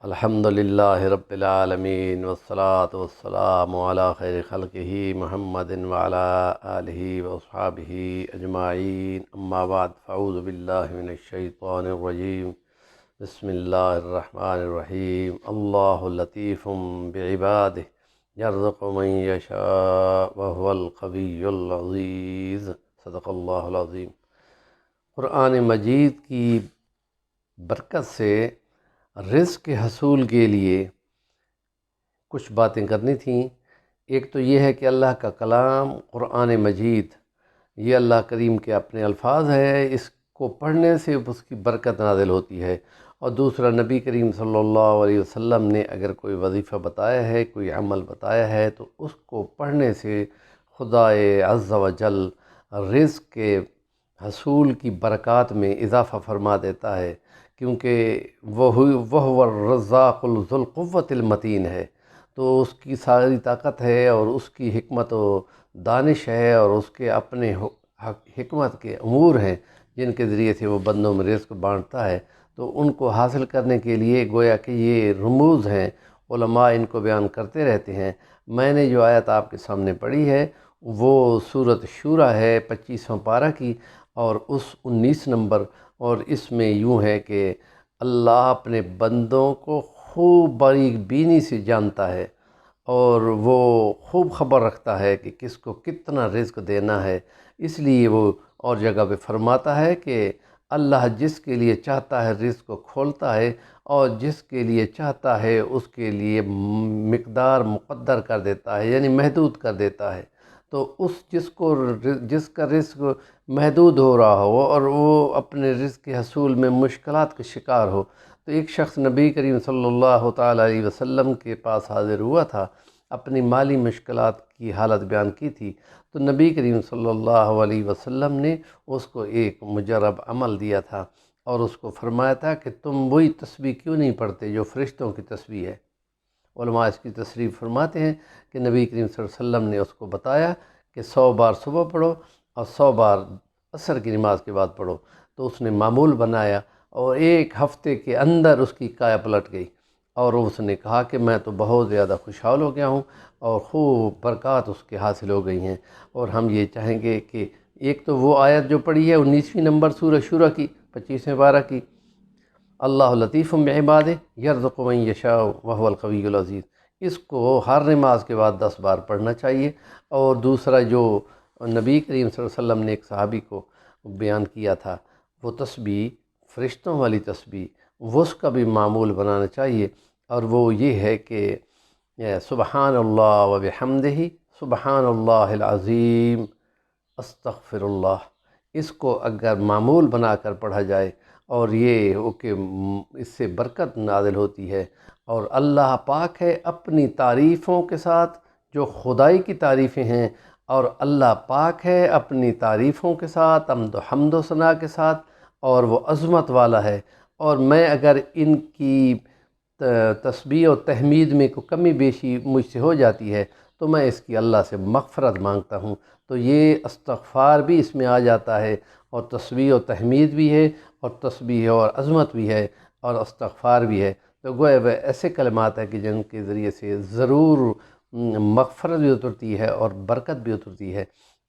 الحمد للہ رب العالمین والصلاة والسلام علی خیر خلقہ محمد وعلی آلہ واصحابہ اجمعین، اما بعد فاعوذ باللہ من الشیطان الرجیم، بسم اللہ الرحمن الرحیم۔ اللہ لطیف بعبادہ یرزق من یشاء وہو القوی العزیز، صدق اللہ العظیم۔ قرآن مجید کی برکت سے رزق کے حصول کے لیے کچھ باتیں کرنی تھیں۔ ایک تو یہ ہے کہ اللہ کا کلام قرآن مجید یہ اللہ کریم کے اپنے الفاظ ہے، اس کو پڑھنے سے اس کی برکت نازل ہوتی ہے۔ اور دوسرا، نبی کریم صلی اللہ علیہ وسلم نے اگر کوئی وظیفہ بتایا ہے، کوئی عمل بتایا ہے، تو اس کو پڑھنے سے خدائے عز و جل رزق کے حصول کی برکات میں اضافہ فرما دیتا ہے، کیونکہ وہ الرزاق ذو القوۃ المتین ہے، تو اس کی ساری طاقت ہے اور اس کی حکمت و دانش ہے اور اس کے اپنے حکمت کے امور ہیں جن کے ذریعے سے وہ بندوں میں رزق بانٹتا ہے۔ تو ان کو حاصل کرنے کے لیے گویا کہ یہ رموز ہیں، علماء ان کو بیان کرتے رہتے ہیں۔ میں نے جو آیت آپ کے سامنے پڑھی ہے وہ سورۃ شورى ہے 25واں پارہ کی، اور اس 19 نمبر، اور اس میں یوں ہے کہ اللہ اپنے بندوں کو خوب باریک بینی سے جانتا ہے اور وہ خوب خبر رکھتا ہے کہ کس کو کتنا رزق دینا ہے۔ اس لیے وہ اور جگہ پہ فرماتا ہے کہ اللہ جس کے لیے چاہتا ہے رزق کو کھولتا ہے، اور جس کے لیے چاہتا ہے اس کے لیے مقدار مقدر کر دیتا ہے، یعنی محدود کر دیتا ہے۔ تو جس کا رزق محدود ہو رہا ہو اور وہ اپنے رزق کے حصول میں مشکلات کا شکار ہو، تو ایک شخص نبی کریم صلی اللہ تعالیٰ علیہ وسلم کے پاس حاضر ہوا تھا، اپنی مالی مشکلات کی حالت بیان کی تھی، تو نبی کریم صلی اللہ علیہ وسلم نے اس کو ایک مجرب عمل دیا تھا اور اس کو فرمایا تھا کہ تم وہی تسبیح کیوں نہیں پڑھتے جو فرشتوں کی تسبیح ہے۔ علماء اس کی تصریح فرماتے ہیں کہ نبی کریم صلی اللہ علیہ وسلم نے اس کو بتایا کہ 100 بار صبح پڑھو اور 100 بار عصر کی نماز کے بعد پڑھو، تو اس نے معمول بنایا اور ایک ہفتے کے اندر اس کی کایا پلٹ گئی، اور اس نے کہا کہ میں تو بہت زیادہ خوشحال ہو گیا ہوں اور خوب برکات اس کے حاصل ہو گئی ہیں۔ اور ہم یہ چاہیں گے کہ ایک تو وہ آیت جو پڑھی ہے 19ویں نمبر سورہ شورى کی 25ویں پارہ کی، اللہ لطیف بعبادہ یرزق من یشاء وہو القوی العزیز، اس کو ہر نماز کے بعد 10 بار پڑھنا چاہیے۔ اور دوسرا جو نبی کریم صلی اللہ علیہ وسلم نے ایک صحابی کو بیان کیا تھا، وہ تسبیح فرشتوں والی تسبیح، وہ اس کا بھی معمول بنانا چاہیے، اور وہ یہ ہے کہ سبحان اللہ و بحمدہ سبحان اللہ العظیم استغفر اللہ۔ اس کو اگر معمول بنا کر پڑھا جائے اور یہ ہو کہ اس سے برکت نازل ہوتی ہے، اور اللہ پاک ہے اپنی تعریفوں کے ساتھ جو خدائی کی تعریفیں ہیں، اور اللہ پاک ہے اپنی تعریفوں کے ساتھ حمد و ثناء کے ساتھ، اور وہ عظمت والا ہے، اور میں اگر ان کی تسبیح و تحمید میں کوئی کمی بیشی مجھ سے ہو جاتی ہے تو میں اس کی اللہ سے مغفرت مانگتا ہوں۔ تو یہ استغفار بھی اس میں آ جاتا ہے، اور تسبیح و تحمید بھی ہے، اور تسبیح اور عظمت بھی ہے، اور استغفار بھی ہے۔ تو گویا وہ ایسے کلمات ہیں کہ جن کے ذریعے سے ضرور مغفرت بھی اترتی ہے اور برکت بھی اترتی ہے۔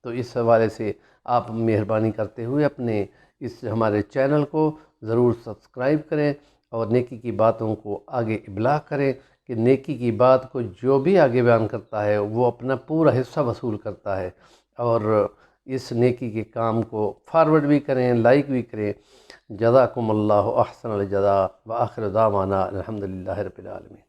تو اس حوالے سے آپ مہربانی کرتے ہوئے اپنے اس ہمارے چینل کو ضرور سبسکرائب کریں اور نیکی کی باتوں کو آگے ابلاغ کریں، کہ نیکی کی بات کو جو بھی آگے بیان کرتا ہے وہ اپنا پورا حصہ وصول کرتا ہے، اور اس نیکی کے کام کو فارورڈ بھی کریں، لائک بھی کریں۔ جزاکم اللہ احسن الجزاء، وآخر دعوانا الحمدللہ رب العالمین۔